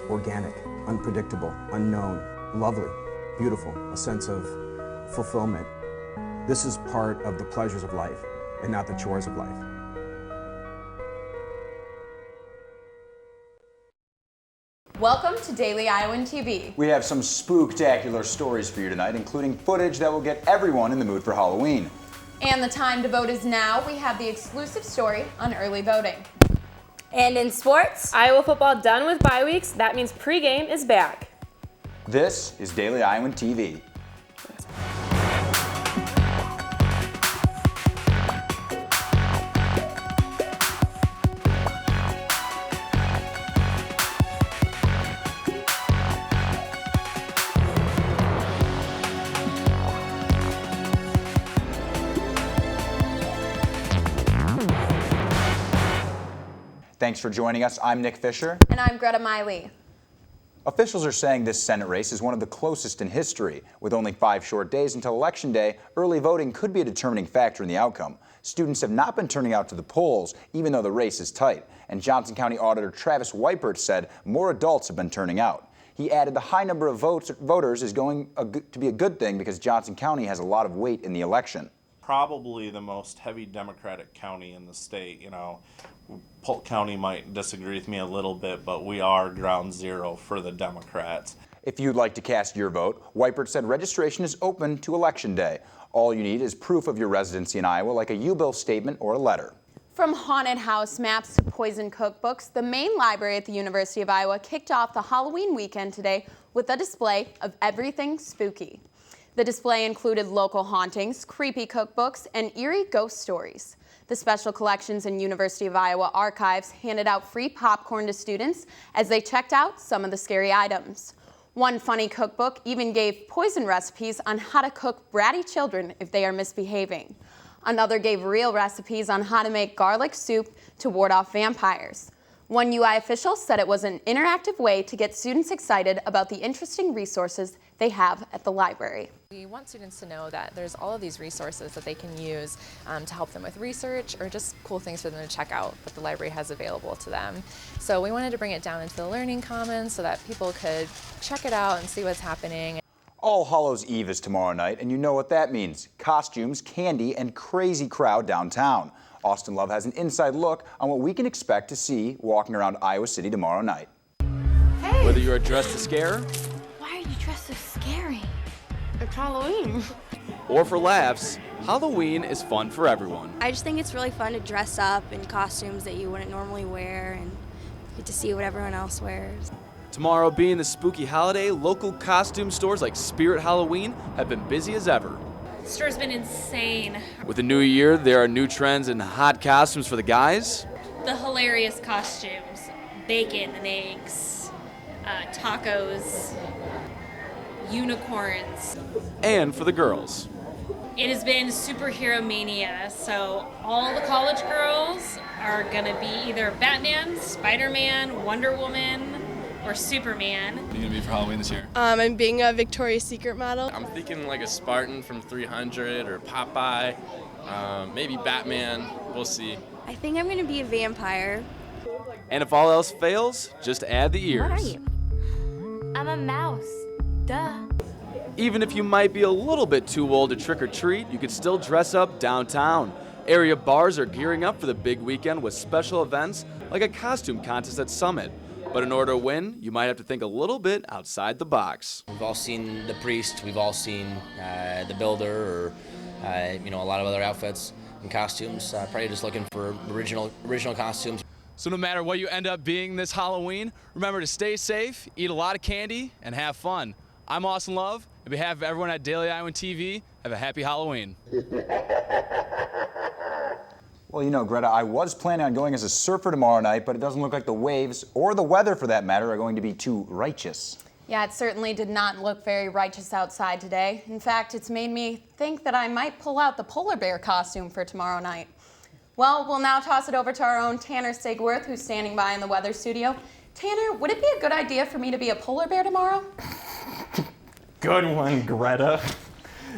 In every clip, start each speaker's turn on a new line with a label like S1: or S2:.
S1: organic, unpredictable, unknown, lovely, beautiful, a sense of fulfillment. This is part of the pleasures of life and not the chores of life.
S2: Welcome to Daily Iowan TV.
S3: We have some spooktacular stories for you tonight, including footage that will get everyone in the mood for Halloween.
S2: And the time to vote is now. We have the exclusive story on early voting.
S4: And in sports,
S5: Iowa football done with bye weeks. That means pregame is back.
S3: This is Daily Iowan TV. Thanks for joining us. I'm Nick Fisher.
S2: And I'm Greta Miley.
S3: Officials are saying this Senate race is one of the closest in history. With only 5 short days until Election Day, early voting could be a determining factor in the outcome. Students have not been turning out to the polls, even though the race is tight. And Johnson County Auditor Travis Weipert said more adults have been turning out. He added the high number of voters is going to be a good thing because Johnson County has a lot of weight in the election.
S6: Probably the most heavy Democratic county in the state. You know, Polk County might disagree with me a little bit, but we are ground zero for the Democrats.
S3: If you'd like to cast your vote, Weipert said registration is open to Election Day. All you need is proof of your residency in Iowa, like a U-Bill statement or a letter.
S2: From haunted house maps to poison cookbooks, the main library at the University of Iowa kicked off the Halloween weekend today with a display of everything spooky. The display included local hauntings, creepy cookbooks, and eerie ghost stories. The Special Collections and University of Iowa archives handed out free popcorn to students as they checked out some of the scary items. One funny cookbook even gave poison recipes on how to cook bratty children if they are misbehaving. Another gave real recipes on how to make garlic soup to ward off vampires. One UI official said it was an interactive way to get students excited about the interesting resources they have at the library.
S7: We want students to know that there's all of these resources that they can use to help them with research or just cool things for them to check out that the library has available to them. So we wanted to bring it down into the Learning Commons so that people could check it out and see what's happening.
S3: All Hallows Eve is tomorrow night, and you know what that means. Costumes, candy, and crazy crowd downtown. Austin Love has an inside look on what we can expect to see walking around Iowa City tomorrow night.
S8: Hey! Whether you're dressed to scare,
S4: why are you dressed so scary?
S8: it's Halloween, or for laughs, Halloween is fun for everyone.
S9: I just think it's really fun to dress up in costumes that you wouldn't normally wear and get to see what everyone else wears.
S8: Tomorrow being the spooky holiday, local costume stores like Spirit Halloween have been busy as ever.
S10: The store's been insane.
S8: With the new year, there are new trends and hot costumes for the guys.
S10: The hilarious costumes, bacon and eggs, tacos, unicorns.
S8: And for the girls.
S10: It has been superhero mania, so all the college girls are gonna be either Batman, Spider-Man, Wonder Woman, or Superman.
S11: What are you gonna be for Halloween this year?
S12: I'm being a Victoria's Secret model.
S11: I'm thinking like a Spartan from 300 or Popeye, maybe Batman, we'll see.
S9: I think I'm gonna be a vampire.
S8: And if all else fails, just add the ears.
S4: What are you? I'm a mouse. Duh.
S8: Even if you might be a little bit too old to trick or treat, you could still dress up downtown. Area bars are gearing up for the big weekend with special events like a costume contest at Summit. But in order to win, you might have to think a little bit outside the box.
S13: We've all seen the priest, we've all seen the builder, or a lot of other outfits and costumes. Probably just looking for original costumes.
S8: So no matter what you end up being this Halloween, remember to stay safe, eat a lot of candy, and have fun. I'm Austin Love. On behalf of everyone at Daily Iowan TV, have a happy Halloween.
S3: Well, you know, Greta, I was planning on going as a surfer tomorrow night, but it doesn't look like the waves, or the weather for that matter, are going to be too righteous.
S2: Yeah, it certainly did not look very righteous outside today. In fact, it's made me think that I might pull out the polar bear costume for tomorrow night. Well, we'll now toss it over to our own Tanner Sigworth, who's standing by in the weather studio. Tanner, would it be a good idea for me to be a polar bear tomorrow?
S14: Good one, Greta.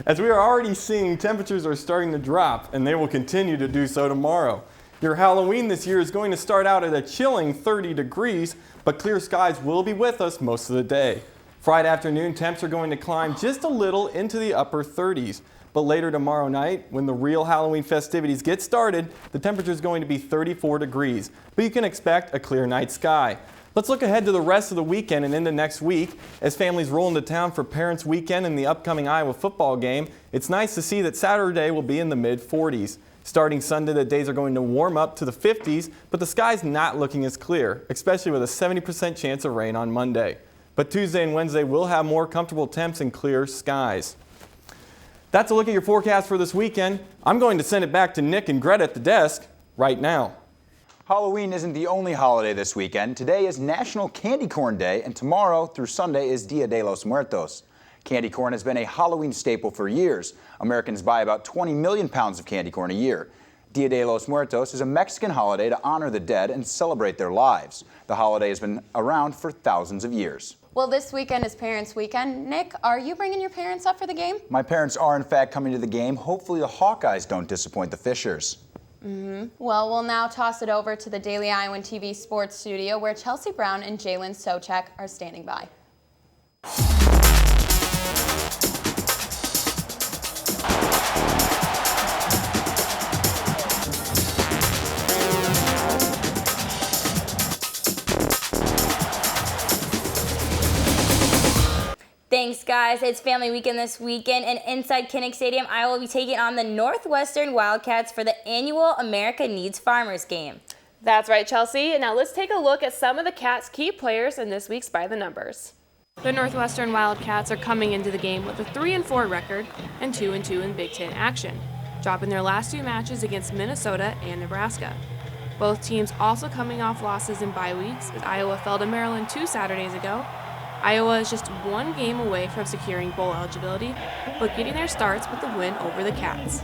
S14: As we are already seeing, temperatures are starting to drop, and they will continue to do so tomorrow. Your Halloween this year is going to start out at a chilling 30 degrees, but clear skies will be with us most of the day. Friday afternoon, temps are going to climb just a little into the upper 30s. But later tomorrow night, when the real Halloween festivities get started, the temperature is going to be 34 degrees. But you can expect a clear night sky. Let's look ahead to the rest of the weekend and into next week. As families roll into town for Parents' Weekend and the upcoming Iowa football game, it's nice to see that Saturday will be in the mid-40s. Starting Sunday, the days are going to warm up to the 50s, but the sky's not looking as clear, especially with a 70% chance of rain on Monday. But Tuesday and Wednesday will have more comfortable temps and clear skies. That's a look at your forecast for this weekend. I'm going to send it back to Nick and Greta at the desk right now.
S3: Halloween isn't the only holiday this weekend. Today is National Candy Corn Day, and tomorrow through Sunday is Dia de los Muertos. Candy corn has been a Halloween staple for years. Americans buy about 20 million pounds of candy corn a year. Dia de los Muertos is a Mexican holiday to honor the dead and celebrate their lives. The holiday has been around for thousands of years.
S2: Well, this weekend is Parents' Weekend. Nick, are you bringing your parents up for the game?
S3: My parents are, in fact, coming to the game. Hopefully the Hawkeyes don't disappoint the Fishers.
S2: Well, we'll now toss it over to the Daily Iowan TV Sports Studio, where Chelsea Brown and Jalen Sochek are standing by.
S15: Thanks, guys. It's Family Weekend this weekend, and inside Kinnick Stadium, Iowa will be taking on the Northwestern Wildcats for the annual America Needs Farmers game.
S5: That's right, Chelsea. Now let's take a look at some of the Cats' key players in this week's By the Numbers. The Northwestern Wildcats are coming into the game with a 3-4 record and 2-2 in Big Ten action, dropping their last two matches against Minnesota and Nebraska. Both teams also coming off losses in bye weeks, as Iowa fell to Maryland 2 Saturdays ago. Iowa is just one game away from securing bowl eligibility, but getting their starts with the win over the Cats.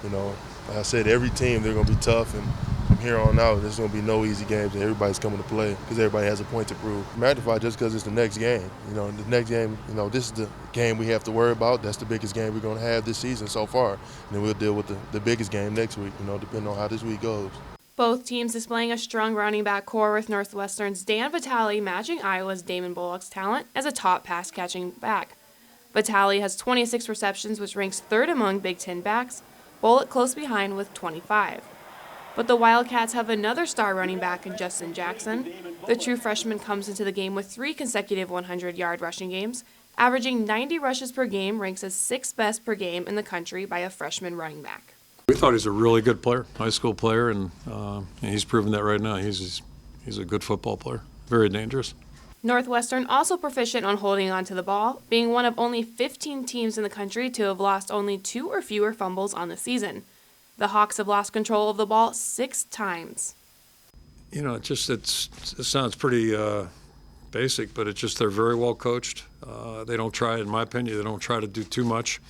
S16: You know, like I said, every team, they're going to be tough, and from here on out, there's going to be no easy games, and everybody's coming to play because everybody has a point to prove. Magnify just because it's the next game. You know, the next game, you know, this is the game we have to worry about. That's the biggest game we're going to have this season so far. And then we'll deal with the biggest game next week, you know, depending on how this week goes.
S5: Both teams displaying a strong running back core, with Northwestern's Dan Vitale matching Iowa's Damon Bullock's talent as a top pass-catching back. Vitale has 26 receptions, which ranks third among Big Ten backs, Bullock close behind with 25. But the Wildcats have another star running back in Justin Jackson. The true freshman comes into the game with 3 consecutive 100-yard rushing games, averaging 90 rushes per game, ranks as 6th best per game in the country by a freshman running back.
S17: We thought he's a really good player, high school player, and he's proven that right now. He's a good football player, very dangerous.
S5: Northwestern also proficient on holding on to the ball, being one of only 15 teams in the country to have lost only 2 or fewer fumbles on the season. The Hawks have lost control of the ball 6 times.
S17: You know, it sounds pretty basic, but it's just they're very well coached. They don't try, in my opinion, they don't try to do too much.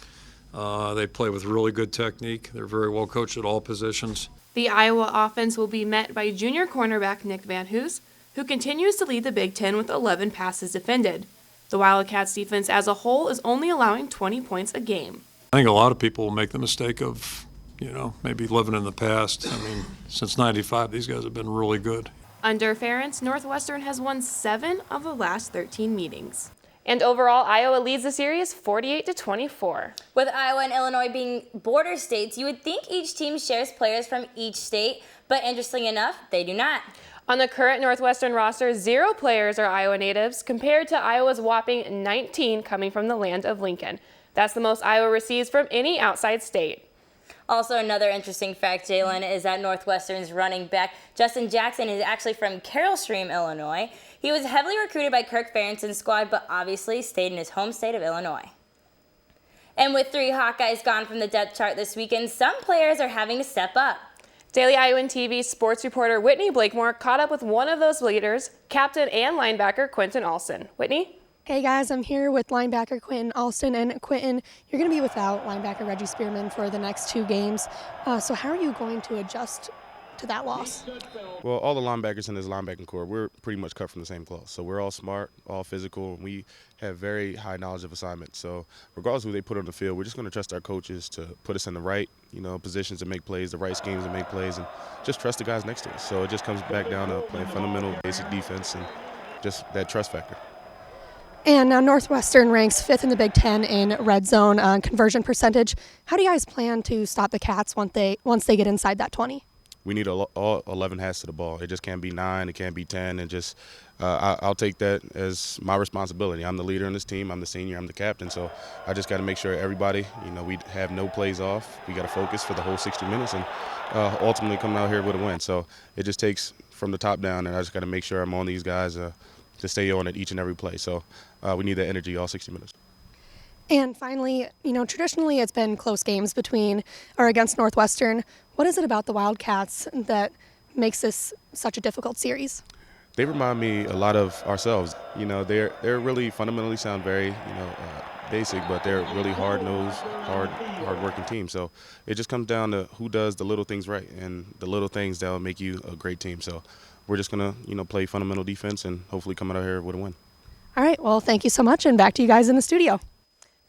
S17: They play with really good technique. They're very well coached at all positions.
S5: The Iowa offense will be met by junior cornerback Nick Van Hoos, who continues to lead the Big Ten with 11 passes defended. The Wildcats defense as a whole is only allowing 20 points a game.
S17: I think a lot of people will make the mistake of, you know, maybe living in the past. I mean, since '95, these guys have been really good.
S5: Under Ferentz, Northwestern has won 7 of the last 13 meetings. And overall, Iowa leads the series 48-24.
S15: With Iowa and Illinois being border states, you would think each team shares players from each state, but interestingly enough, they do not.
S5: On the current Northwestern roster, 0 players are Iowa natives, compared to Iowa's whopping 19 coming from the land of Lincoln. That's the most Iowa receives from any outside state.
S15: Also, another interesting fact, Jalen, is that Northwestern's running back, Justin Jackson, is actually from Carroll Stream, Illinois. He was heavily recruited by Kirk Ferentz's squad, but obviously stayed in his home state of Illinois. And with 3 Hawkeyes gone from the depth chart this weekend, some players are having to step up.
S5: Daily Iowan TV sports reporter Whitney Blakemore caught up with one of those leaders, captain and linebacker Quentin Alston. Whitney?
S12: Hey guys, I'm here with linebacker Quentin Alston, and Quentin, you're going to be without linebacker Reggie Spearman for the next 2 games. So how are you going to adjust to that loss?
S16: Well, all the linebackers in this linebacking core, we're pretty much cut from the same cloth. So we're all smart, all physical, and we have very high knowledge of assignment. So regardless of who they put on the field, we're just going to trust our coaches to put us in the right, positions to make plays, the right schemes to make plays, and just trust the guys next to us. So it just comes back down to playing fundamental, basic defense and just that trust factor.
S12: And now Northwestern ranks 5th in the Big Ten in red zone conversion percentage. How do you guys plan to stop the Cats once they get inside that 20?
S16: We need all 11 hats to the ball. It just can't be 9, it can't be 10, and just I'll take that as my responsibility. I'm the leader in this team. I'm the senior. I'm the captain. So I just got to make sure everybody, we have no plays off. We got to focus for the whole 60 minutes and ultimately come out here with a win. So it just takes from the top down, and I just got to make sure I'm on these guys to stay on it each and every play. So we need that energy all 60 minutes.
S12: And finally, traditionally it's been close games against Northwestern. What is it about the Wildcats that makes this such a difficult series?
S16: They remind me a lot of ourselves. They're really fundamentally sound very, basic, but they're really hard-nosed, hard-working team. So it just comes down to who does the little things right, and the little things that will make you a great team. So we're just gonna, play fundamental defense and hopefully come out here with a win.
S12: All right. Well, thank you so much, and back to you guys in the studio.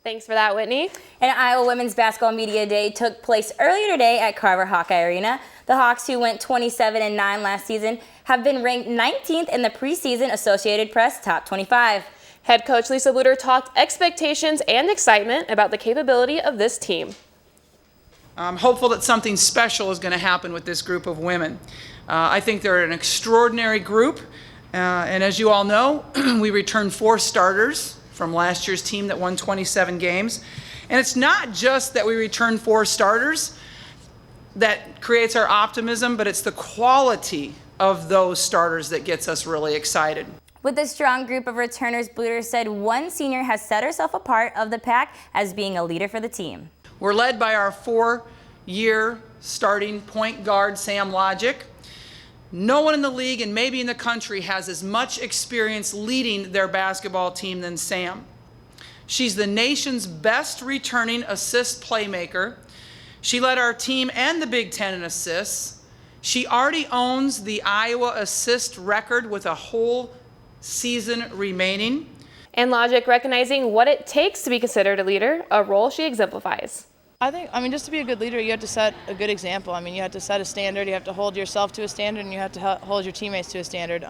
S2: Thanks for that, Whitney.
S15: And Iowa Women's Basketball Media Day took place earlier today at Carver Hawkeye Arena. The Hawks, who went 27-9 last season, have been ranked 19th in the preseason Associated Press Top 25.
S5: Head coach Lisa Luter talked expectations and excitement about the capability of this team.
S18: I'm hopeful that something special is going to happen with this group of women. I think they're an extraordinary group, and as you all know, we returned 4 starters from last year's team that won 27 games. And it's not just that we return 4 starters that creates our optimism, but it's the quality of those starters that gets us really excited.
S15: With a strong group of returners, Bluter said one senior has set herself apart of the pack as being a leader for the team.
S18: We're led by our 4-year starting point guard, Sam Logic. No one in the league and maybe in the country has as much experience leading their basketball team than Sam. She's the nation's best returning assist playmaker. She led our team and the Big Ten in assists. She already owns the Iowa assist record with a whole season remaining.
S5: And Logic recognizing what it takes to be considered a leader, a role she exemplifies.
S19: I mean, just to be a good leader, you have to set a good example. I mean, you have to set a standard, you have to hold yourself to a standard, and you have to hold your teammates to a standard.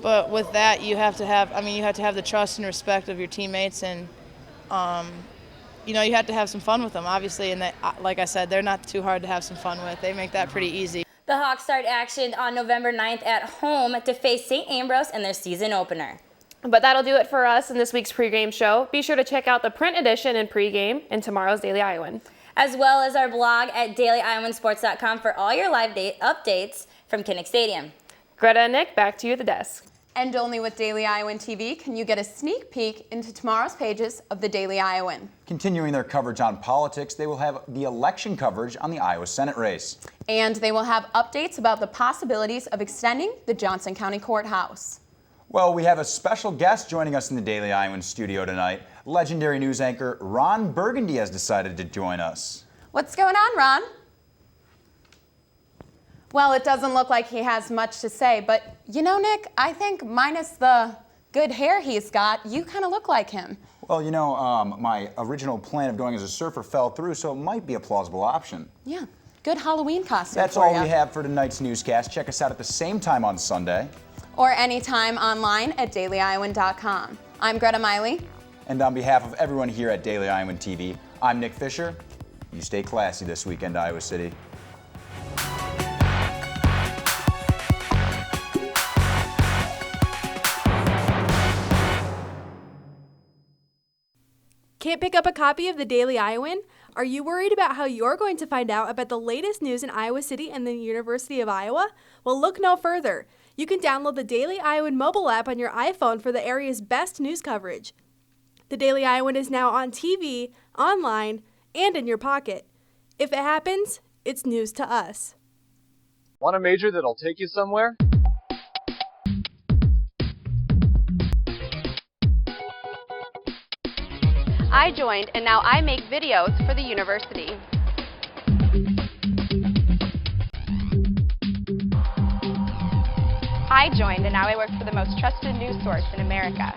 S19: But with that, you have to have the trust and respect of your teammates, and you have to have some fun with them, obviously. And like I said, they're not too hard to have some fun with. They make that pretty easy.
S15: The Hawks start action on November 9th at home to face St. Ambrose in their season opener.
S5: But that'll do it for us in this week's pregame show. Be sure to check out the print edition and pregame in tomorrow's Daily Iowan,
S15: as well as our blog at dailyiowans.sports.com for all your live updates from Kinnick Stadium.
S5: Greta and Nick, back to you at the desk.
S2: And only with Daily Iowan TV can you get a sneak peek into tomorrow's pages of the Daily Iowan.
S3: Continuing their coverage on politics, they will have the election coverage on the Iowa Senate race.
S2: And they will have updates about the possibilities of extending the Johnson County Courthouse.
S3: Well, we have a special guest joining us in the Daily Iowan studio tonight. Legendary news anchor Ron Burgundy has decided to join us.
S2: What's going on, Ron? Well, it doesn't look like he has much to say, but Nick, I think minus the good hair he's got, you kind of look like him.
S3: Well, my original plan of going as a surfer fell through, so it might be a plausible option.
S2: Yeah, good Halloween costume.
S3: That's all we have for tonight's newscast. Check us out at the same time on Sunday.
S2: Or anytime online at dailyiowans.com. I'm Greta Miley.
S3: And on behalf of everyone here at Daily Iowan TV, I'm Nick Fisher. You stay classy this weekend, Iowa City.
S20: Can't pick up a copy of the Daily Iowan? Are you worried about how you're going to find out about the latest news in Iowa City and the University of Iowa? Well, look no further. You can download the Daily Iowan mobile app on your iPhone for the area's best news coverage. The Daily Iowan is now on TV, online, and in your pocket. If it happens, it's news to us.
S21: Want a major that'll take you somewhere?
S2: I joined, and now I make videos for the university.
S1: I joined, and now I work for the most trusted news source in America.